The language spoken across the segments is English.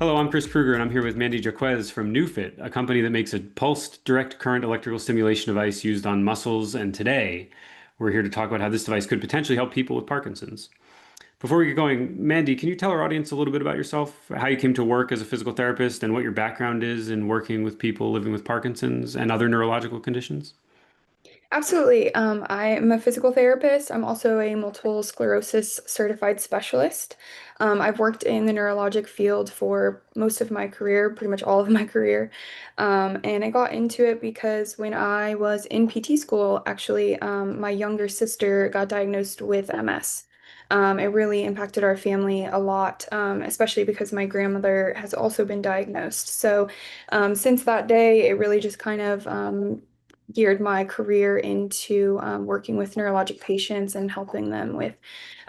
Hello, I'm Chris Kruger, and I'm here with Mandy Jacques from Neufit, a company that makes a pulsed direct current electrical stimulation device used on muscles. And today, we're here to talk about how this device could potentially help people with Parkinson's. Before we get going, Mandy, can you tell our audience a little bit about yourself, how you came to work as a physical therapist, and what your background is in working with people living with Parkinson's and other neurological conditions? Absolutely. I am a physical therapist. I'm also a multiple sclerosis certified specialist. I've worked in the neurologic field for most of my career, pretty much all of my career. And I got into it because when I was in PT school, actually, my younger sister got diagnosed with MS. It really impacted our family a lot, especially because my grandmother has also been diagnosed. So, since that day, it really just kind of geared my career into working with neurologic patients and helping them with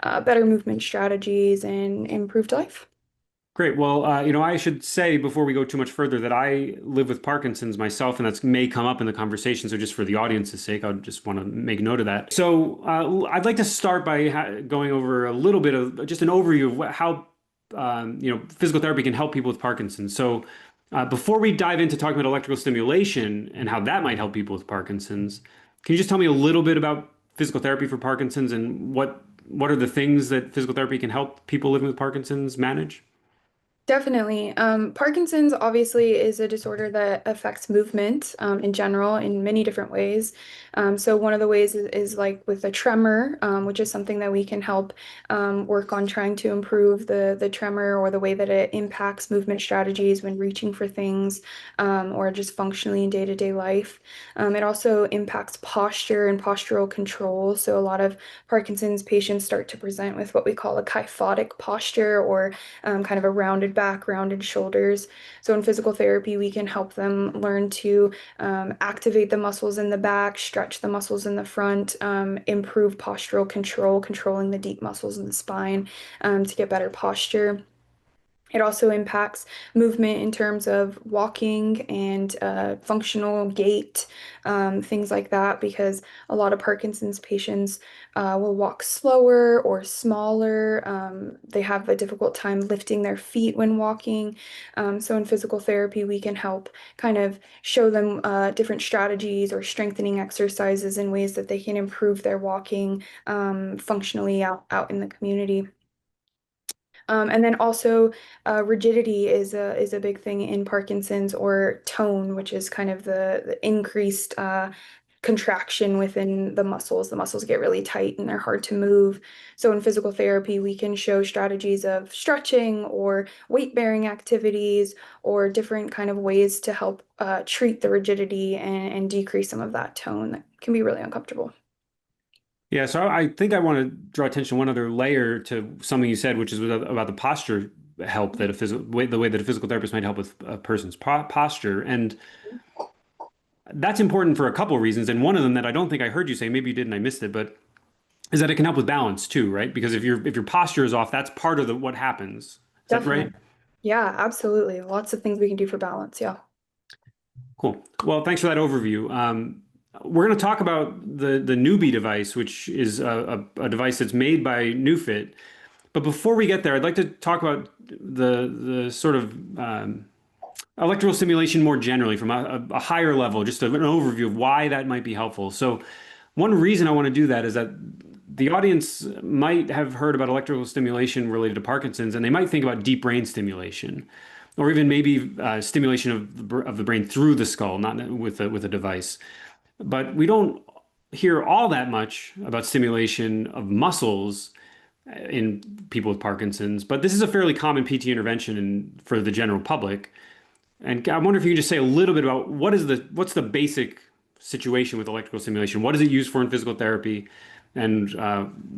better movement strategies and improved life. Great. Well, I should say before we go too much further that I live with Parkinson's myself, and that may come up in the conversation. So, just for the audience's sake, I just want to make note of that. So, I'd like to start by going over a little bit of just an overview of how physical therapy can help people with Parkinson's. So, before we dive into talking about electrical stimulation and how that might help people with Parkinson's, can you just tell me a little bit about physical therapy for Parkinson's and what are the things that physical therapy can help people living with Parkinson's manage? Definitely. Parkinson's obviously is a disorder that affects movement in general in many different ways. So one of the ways is like with a tremor, which is something that we can help work on trying to improve the tremor or the way that it impacts movement strategies when reaching for things or just functionally in day-to-day life. It also impacts posture and postural control. So a lot of Parkinson's patients start to present with what we call a kyphotic posture or kind of a rounded back, rounded shoulders. So in physical therapy, we can help them learn to activate the muscles in the back, stretch the muscles in the front, improve postural control, controlling the deep muscles in the spine to get better posture. It also impacts movement in terms of walking and functional gait, things like that, because a lot of Parkinson's patients will walk slower or smaller. They have a difficult time lifting their feet when walking. So in physical therapy, we can help kind of show them different strategies or strengthening exercises in ways that they can improve their walking functionally out in the community. And then also, rigidity is a big thing in Parkinson's or tone, which is kind of the increased contraction within the muscles. The muscles get really tight and they're hard to move. So in physical therapy, we can show strategies of stretching or weight-bearing activities or different kind of ways to help treat the rigidity and decrease some of that tone that can be really uncomfortable. Yeah, so I think I want to draw attention to one other layer to something you said, which is about the posture help that the way that a physical therapist might help with a person's posture, and that's important for a couple of reasons. And one of them that I don't think I heard you say, maybe you did and I missed it, but is that it can help with balance too, right? Because if your posture is off, that's part of what happens. Is that right? Definitely. Yeah, absolutely. Lots of things we can do for balance. Yeah. Cool. Well, thanks for that overview. We're going to talk about the Neubie device, which is a device that's made by Neufit. But before we get there, I'd like to talk about the sort of electrical stimulation more generally from a higher level, just an overview of why that might be helpful. So, one reason I want to do that is that the audience might have heard about electrical stimulation related to Parkinson's, and they might think about deep brain stimulation, or even maybe stimulation of the brain through the skull, not with a device. But we don't hear all that much about stimulation of muscles in people with Parkinson's, but this is a fairly common PT intervention for the general public. And I wonder if you could just say a little bit about what's the basic situation with electrical stimulation? What is it used for in physical therapy? And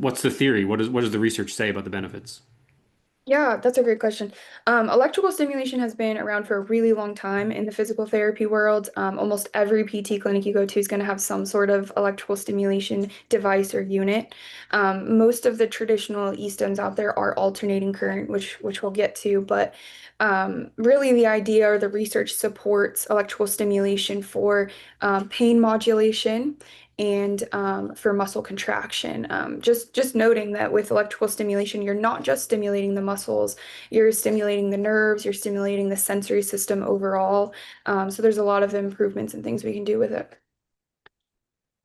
what's the theory? What does the research say about the benefits? Yeah, that's a great question. Electrical stimulation has been around for a really long time in the physical therapy world. Almost every PT clinic you go to is going to have some sort of electrical stimulation device or unit. Most of the traditional E-stims out there are alternating current, which we'll get to, but really the idea or the research supports electrical stimulation for pain modulation and for muscle contraction. Just noting that with electrical stimulation, you're not just stimulating the muscles, you're stimulating the nerves, you're stimulating the sensory system overall. So there's a lot of improvements and things we can do with it.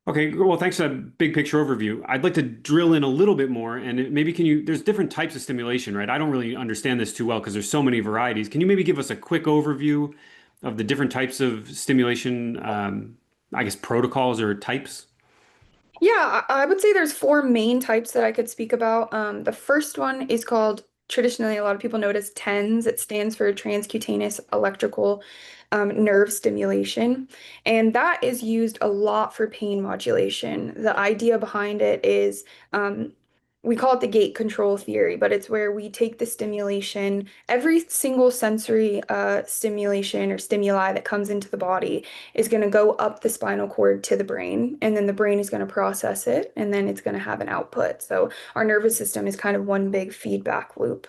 Okay, well, thanks for that big picture overview. I'd like to drill in a little bit more, and maybe can you, there's different types of stimulation, right? I don't really understand this too well because there's so many varieties. Can you maybe give us a quick overview of the different types of stimulation, I guess protocols or types? Yeah, I would say there's four main types that I could speak about. The first one is called, traditionally, a lot of people know it as TENS. It stands for transcutaneous electrical nerve stimulation. And that is used a lot for pain modulation. The idea behind it is we call it the gate control theory, but it's where we take the stimulation, every single sensory stimulation or stimuli that comes into the body is going to go up the spinal cord to the brain, and then the brain is going to process it, and then it's going to have an output. So our nervous system is kind of one big feedback loop.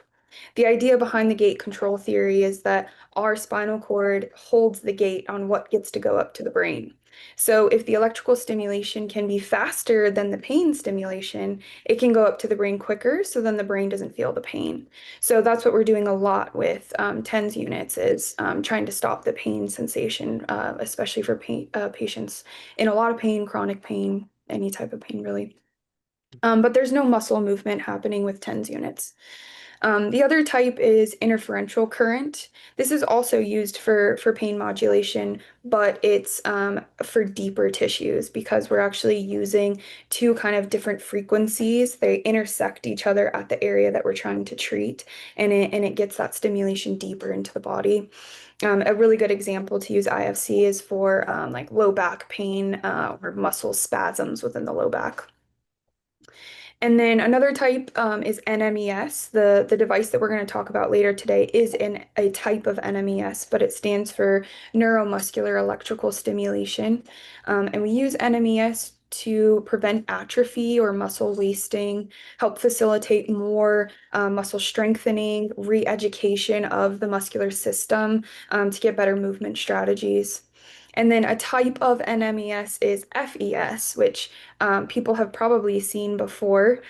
The idea behind the gate control theory is that our spinal cord holds the gate on what gets to go up to the brain. So if the electrical stimulation can be faster than the pain stimulation, it can go up to the brain quicker, so then the brain doesn't feel the pain. So that's what we're doing a lot with TENS units is trying to stop the pain sensation, especially for patients in a lot of pain, chronic pain, any type of pain really. But there's no muscle movement happening with TENS units. The other type is interferential current. This is also used for pain modulation, but it's for deeper tissues because we're actually using two kind of different frequencies. They intersect each other at the area that we're trying to treat, and it gets that stimulation deeper into the body. A really good example to use IFC is for like low back pain or muscle spasms within the low back. And then another type is NMES. The device that we're going to talk about later today is in a type of NMES, but it stands for neuromuscular electrical stimulation. And we use NMES to prevent atrophy or muscle wasting, help facilitate more muscle strengthening, re-education of the muscular system to get better movement strategies. And then a type of NMES is FES, which people have probably seen before.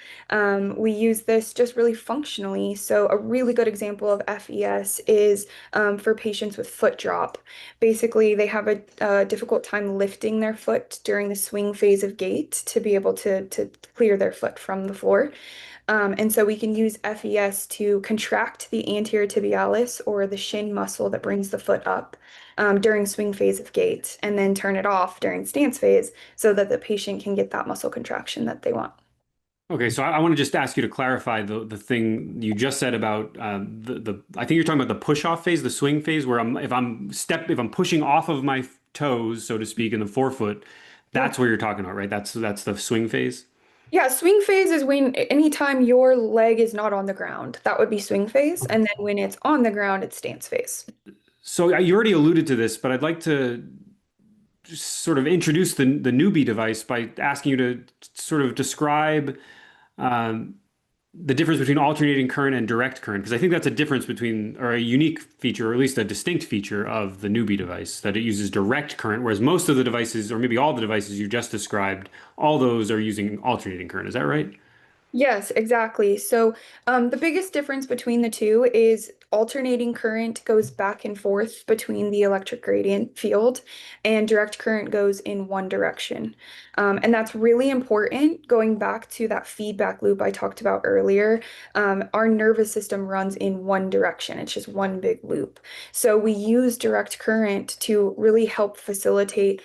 We use this just really functionally. So a really good example of FES is for patients with foot drop. Basically, they have a difficult time lifting their foot during the swing phase of gait to be able to clear their foot from the floor. And so we can use FES to contract the anterior tibialis or the shin muscle that brings the foot up during swing phase of gait, and then turn it off during stance phase so that the patient can get that muscle contraction that they want. Okay, so I want to just ask you to clarify the thing you just said about the I think you're talking about the push off phase, the swing phase, where if I'm pushing off of my toes, so to speak, in the forefoot, Yeah. that's where you're talking about, right? That's the swing phase. Yeah, swing phase is when anytime your leg is not on the ground, that would be swing phase. And then when it's on the ground, it's stance phase. So you already alluded to this, but I'd like to just sort of introduce the Neubie device by asking you to sort of describe um, the difference between alternating current and direct current, because I think that's a difference between, or a unique feature, or at least a distinct feature of the Neubie device, that it uses direct current, whereas most of the devices, or maybe all the devices you just described, all those are using alternating current. Is that right? Yes, exactly. So the biggest difference between the two is alternating current goes back and forth between the electric gradient field, and direct current goes in one direction. And that's really important. Going back to that feedback loop I talked about earlier, our nervous system runs in one direction. It's just one big loop. So we use direct current to really help facilitate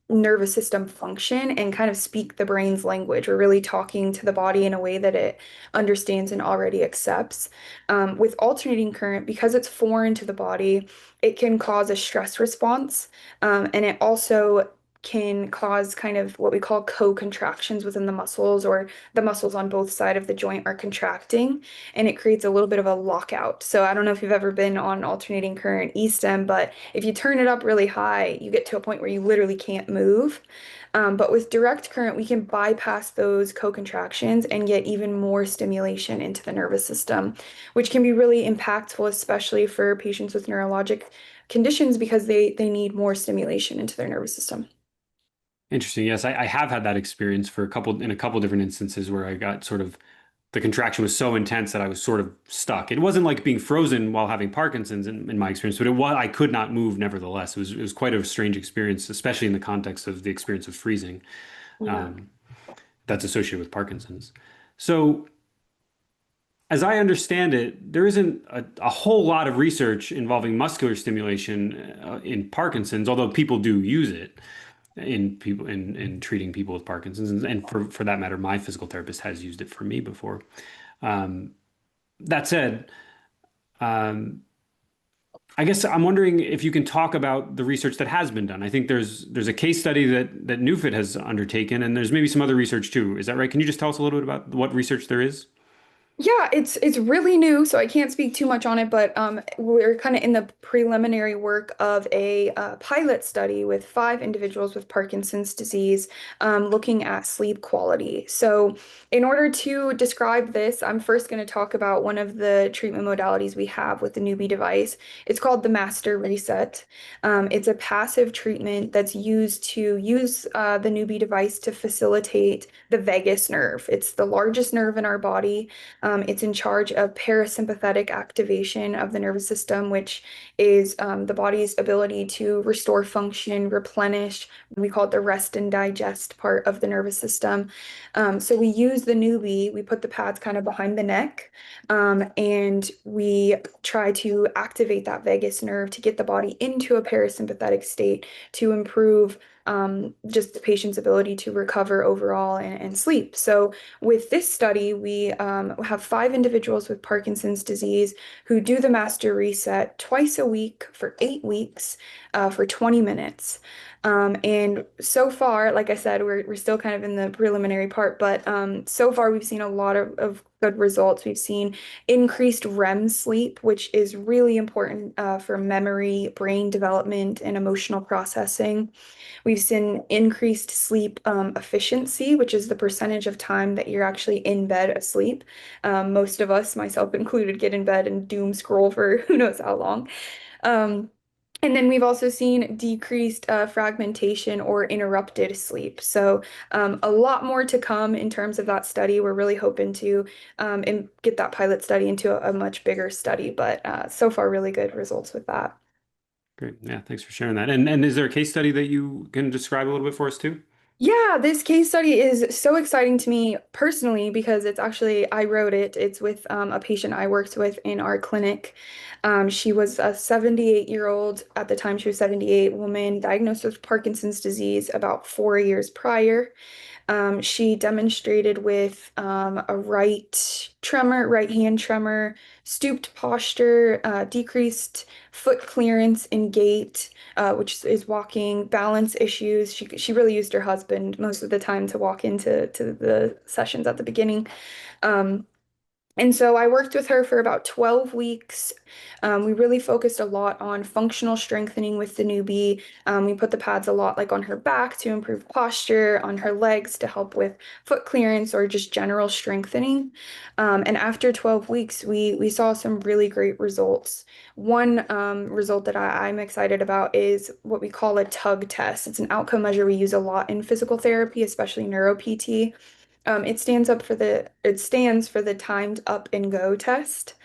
nervous system function and kind of speak the brain's language. We're really talking to the body in a way that it understands and already accepts. With alternating current, because it's foreign to the body, it can cause a stress response, and it also can cause kind of what we call co-contractions within the muscles, or the muscles on both sides of the joint are contracting, and it creates a little bit of a lockout. So I don't know if you've ever been on alternating current E-stim, but if you turn it up really high, you get to a point where you literally can't move. But with direct current, we can bypass those co-contractions and get even more stimulation into the nervous system, which can be really impactful, especially for patients with neurologic conditions because they need more stimulation into their nervous system. Interesting. Yes, I have had that experience for a couple different instances where I got sort of the contraction was so intense that I was sort of stuck. It wasn't like being frozen while having Parkinson's in my experience, but it was I could not move nevertheless. It was quite a strange experience, especially in the context of the experience of freezing Yeah. um, that's associated with Parkinson's. So, as I understand it, there isn't a whole lot of research involving muscular stimulation in Parkinson's, although people do use it in treating people with Parkinson's, and for that matter, my physical therapist has used it for me before. Um, that said, um, I guess I'm wondering if you can talk about the research that has been done. I think there's a case study that Newfit has undertaken, and there's maybe some other research too. Is that right? Can you just tell us a little bit about what research there is? Yeah, it's really new, so I can't speak too much on it, but we're kind of in the preliminary work of a pilot study with 5 individuals with Parkinson's disease, looking at sleep quality. So, in order to describe this, I'm first going to talk about one of the treatment modalities we have with the Neubie device. It's called the Master Reset. It's a passive treatment that's used to use the Neubie device to facilitate the vagus nerve. It's the largest nerve in our body. It's in charge of parasympathetic activation of the nervous system, which is the body's ability to restore function, replenish. We call it the rest and digest part of the nervous system. So we use the Newbie, we put the pads kind of behind the neck, and we try to activate that vagus nerve to get the body into a parasympathetic state to improve just the patient's ability to recover overall and sleep. So with this study, we have 5 individuals with Parkinson's disease who do the master reset twice a week for 8 weeks for 20 minutes. And so far, like I said, we're still kind of in the preliminary part, but so far we've seen a lot of good results. We've seen increased REM sleep, which is really important for memory, brain development, and emotional processing. We've seen increased sleep efficiency, which is the percentage of time that you're actually in bed asleep. Most of us, myself included, get in bed and doom scroll for who knows how long. Um, and then we've also seen decreased fragmentation or interrupted sleep. So a lot more to come in terms of that study. We're really hoping to get that pilot study into a much bigger study, but so far really good results with that. Great. Yeah, thanks for sharing that. And is there a case study that you can describe a little bit for us too? Yeah, this case study is so exciting to me personally because it's actually, I wrote it. It's with a patient I worked with in our clinic. She was a 78-year-old, at the time she was 78, woman diagnosed with Parkinson's disease about 4 years prior. She demonstrated with a right hand tremor, stooped posture, decreased foot clearance in gait, which is walking, balance issues. She really used her husband most of the time to walk into the sessions at the beginning. Um, and so I worked with her for about 12 weeks. We really focused a lot on functional strengthening with the newbie. We put the pads a lot like on her back to improve posture, on her legs to help with foot clearance or just general strengthening. And after 12 weeks, we saw some really great results. One result that I'm excited about is what we call a tug test. It's an outcome measure we use a lot in physical therapy, especially neuro PT. It stands for the timed up and go test.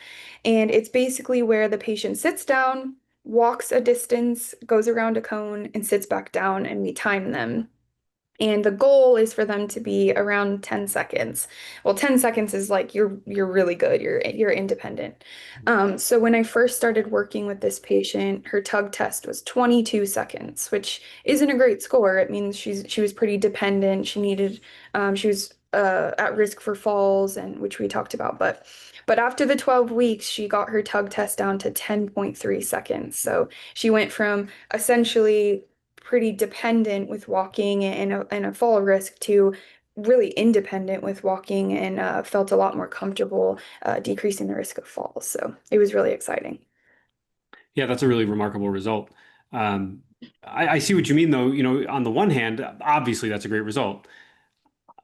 And it's basically where the patient sits down, walks a distance, goes around a cone, and sits back down, and we time them. And the goal is for them to be around 10 seconds. Well, 10 seconds is like you're really good. You're independent. So when I first started working with this patient, her tug test was 22 seconds, which isn't a great score. It means she was pretty dependent. She was at risk for falls, and which we talked about. But after the 12 weeks, she got her tug test down to 10.3 seconds. So she went from essentially pretty dependent with walking and a fall risk to really independent with walking and felt a lot more comfortable decreasing the risk of falls. So it was really exciting. Yeah, that's a really remarkable result. Um, I see what you mean, though. You know, on the one hand, obviously that's a great result.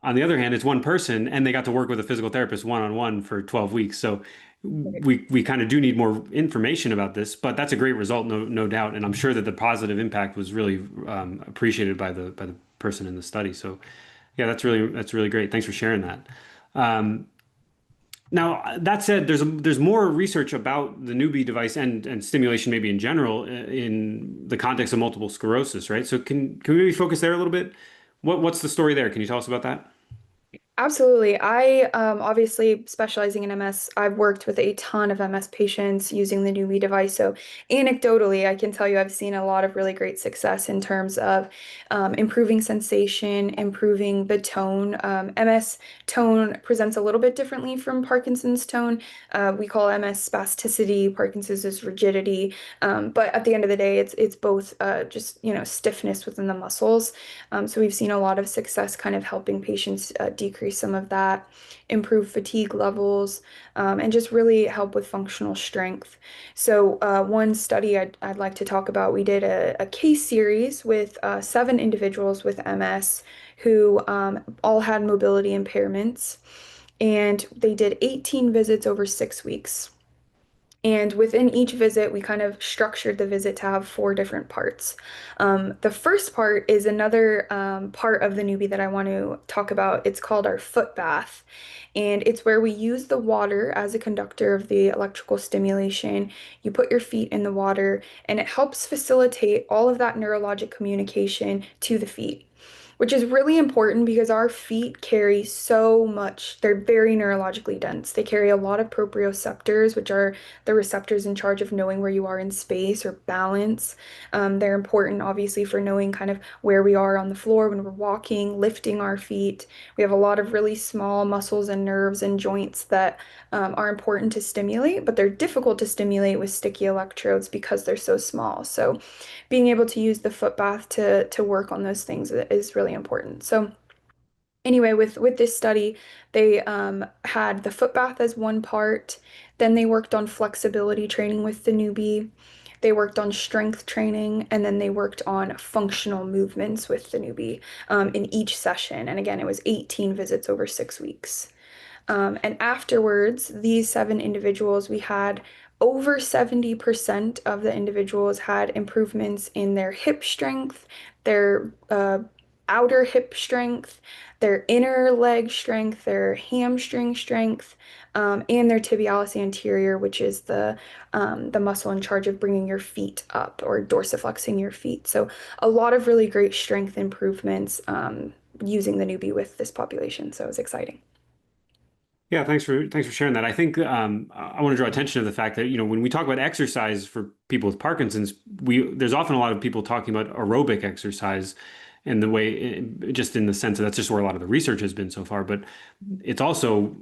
On the other hand, it's one person, and they got to work with a physical therapist one on one for 12 weeks. So we kind of do need more information about this, but that's a great result, no doubt. And I'm sure that the positive impact was really appreciated by the person in the study. So yeah, that's really great. Thanks for sharing that. Um, Now, that said, there's more research about the Neubie device and stimulation maybe in general in the context of multiple sclerosis, right? So can we maybe focus there a little bit? What's the story there? Can you tell us about that? Absolutely. I obviously specializing in MS, I've worked with a ton of MS patients using the Neubie device. So anecdotally, I can tell you I've seen a lot of really great success in terms of improving sensation, improving the tone. MS tone presents a little bit differently from Parkinson's tone. We call MS spasticity, Parkinson's is rigidity. But at the end of the day, it's both just stiffness within the muscles. So we've seen a lot of success kind of helping patients decrease some of that, improve fatigue levels, and just really help with functional strength. So one study I'd like to talk about, we did a case series with 7 individuals with MS who all had mobility impairments, and they did 18 visits over 6 weeks. And within each visit, we kind of structured the visit to have 4 different parts. The first part is another part of the Newbie that I want to talk about. It's called our foot bath. And it's where we use the water as a conductor of the electrical stimulation. You put your feet in the water, and it helps facilitate all of that neurologic communication to the feet, which is really important because our feet carry so much. They're very neurologically dense. They carry a lot of proprioceptors, which are the receptors in charge of knowing where you are in space or balance. They're important, obviously, for knowing kind of where we are on the floor when we're walking, lifting our feet. We have a lot of really small muscles and nerves and joints that are important to stimulate, but they're difficult to stimulate with sticky electrodes because they're so small. So being able to use the foot bath to work on those things is really important. So anyway, with this study, they had the foot bath as one part. Then they worked on flexibility training with the newbie. They worked on strength training, and then they worked on functional movements with the newbie in each session. And again, it was 18 visits over 6 weeks. And afterwards, these 7 individuals, we had over 70% of the individuals had improvements in their hip strength, their outer hip strength, their inner leg strength, their hamstring strength, and their tibialis anterior, which is the muscle in charge of bringing your feet up or dorsiflexing your feet. So a lot of really great strength improvements using the newbie with this population. So it was exciting. Yeah, thanks for sharing that. I think I want to draw attention to the fact that, when we talk about exercise for people with Parkinson's, we there's often a lot of people talking about aerobic exercise and the way, just in the sense that that's just where a lot of the research has been so far. But it's also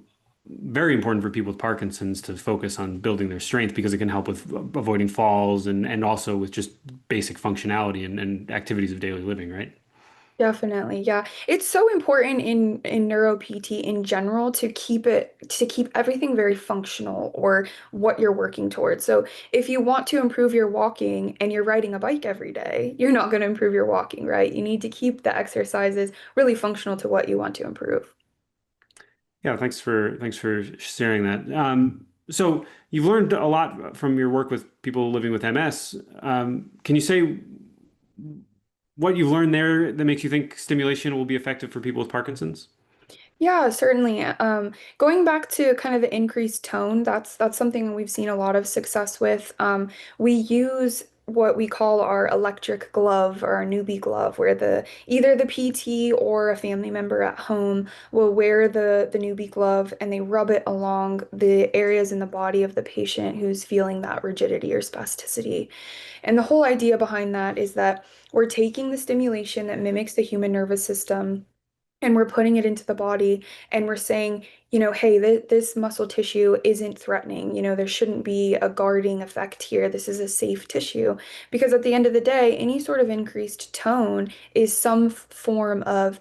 very important for people with Parkinson's to focus on building their strength because it can help with avoiding falls and also with just basic functionality and activities of daily living, right? Definitely, yeah. It's so important in neuro PT in general to keep everything very functional or what you're working towards. So if you want to improve your walking and you're riding a bike every day, you're not going to improve your walking, right? You need to keep the exercises really functional to what you want to improve. Yeah, thanks for sharing that. So you've learned a lot from your work with people living with MS. Can you say what you've learned there that makes you think stimulation will be effective for people with Parkinson's? Yeah, certainly. Going back to kind of the increased tone, that's something we've seen a lot of success with. We use what we call our electric glove or our newbie glove, where the either the PT or a family member at home will wear the newbie glove and they rub it along the areas in the body of the patient who's feeling that rigidity or spasticity. And the whole idea behind that is that we're taking the stimulation that mimics the human nervous system and we're putting it into the body and we're saying, hey, this muscle tissue isn't threatening. There shouldn't be a guarding effect here. This is a safe tissue. Because at the end of the day, any sort of increased tone is some form of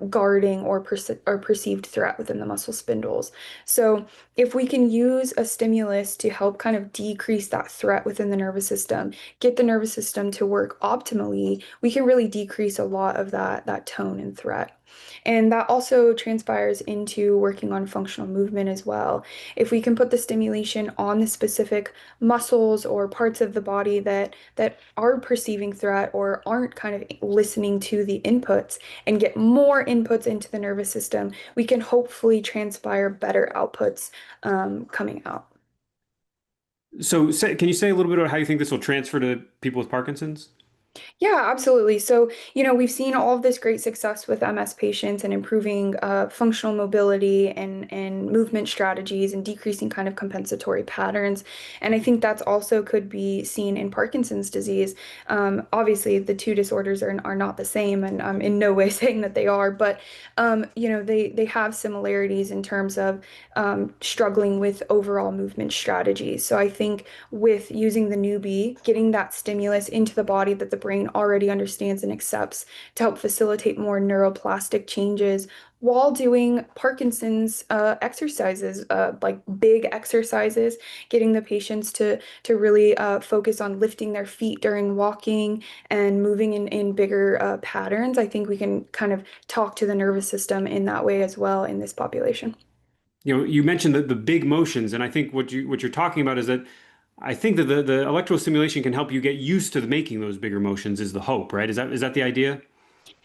guarding or perceived threat within the muscle spindles. So if we can use a stimulus to help kind of decrease that threat within the nervous system, get the nervous system to work optimally, we can really decrease a lot of that tone and threat. And that also transpires into working on functional movement as well. If we can put the stimulation on the specific muscles or parts of the body that are perceiving threat or aren't kind of listening to the inputs and get more inputs into the nervous system, we can hopefully transpire better outputs coming out. So can you say a little bit about how you think this will transfer to people with Parkinson's? Yeah, absolutely. So, we've seen all of this great success with MS patients and improving functional mobility and movement strategies and decreasing kind of compensatory patterns. And I think that's also could be seen in Parkinson's disease. Obviously, the two disorders are not the same, and I'm in no way saying that they are, but they have similarities in terms of struggling with overall movement strategies. So I think with using the Neubie, getting that stimulus into the body that the brain already understands and accepts to help facilitate more neuroplastic changes while doing Parkinson's exercises, like big exercises, getting the patients to really focus on lifting their feet during walking and moving in bigger patterns. I think we can kind of talk to the nervous system in that way as well in this population. You mentioned the big motions, and I think what you're talking about is that I think that the electrical stimulation can help you get used to making those bigger motions is the hope, right? Is that the idea?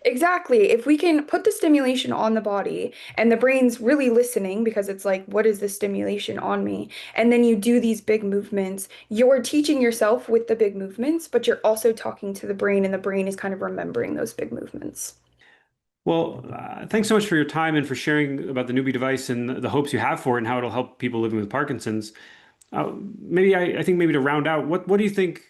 Exactly. If we can put the stimulation on the body and the brain's really listening because it's like, what is the stimulation on me? And then you do these big movements, you're teaching yourself with the big movements, but you're also talking to the brain, and the brain is kind of remembering those big movements. Well, thanks so much for your time and for sharing about the Newbie device and the hopes you have for it and how it'll help people living with Parkinson's. Maybe I think maybe to round out, what do you think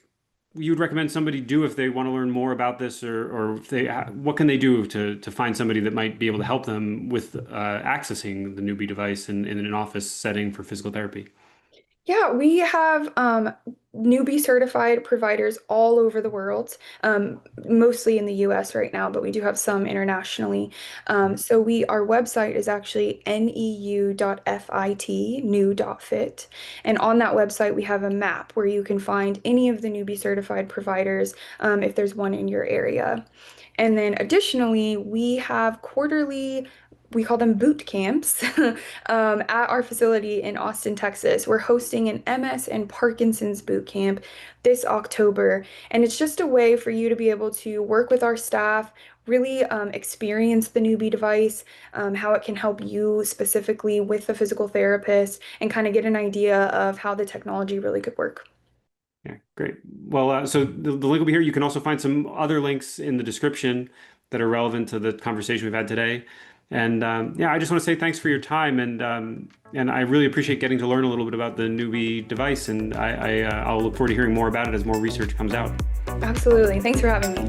you would recommend somebody do if they want to learn more about this, or if they what can they do to find somebody that might be able to help them with accessing the Newbie device in an office setting for physical therapy? Yeah, we have newbie certified providers all over the world, mostly in the US right now, but we do have some internationally. So our website is actually neu.fit, new.fit. And on that website, we have a map where you can find any of the newbie certified providers if there's one in your area. And then additionally, we have quarterly, we call them boot camps at our facility in Austin, Texas. We're hosting an MS and Parkinson's boot camp this October. And it's just a way for you to be able to work with our staff, really experience the Newbie device, how it can help you specifically with the physical therapist, and kind of get an idea of how the technology really could work. Yeah, great. Well, so the link will be here. You can also find some other links in the description that are relevant to the conversation we've had today. And yeah, I just want to say thanks for your time, and I really appreciate getting to learn a little bit about the Newbie device, and I'll look forward to hearing more about it as more research comes out. Absolutely. Thanks for having me.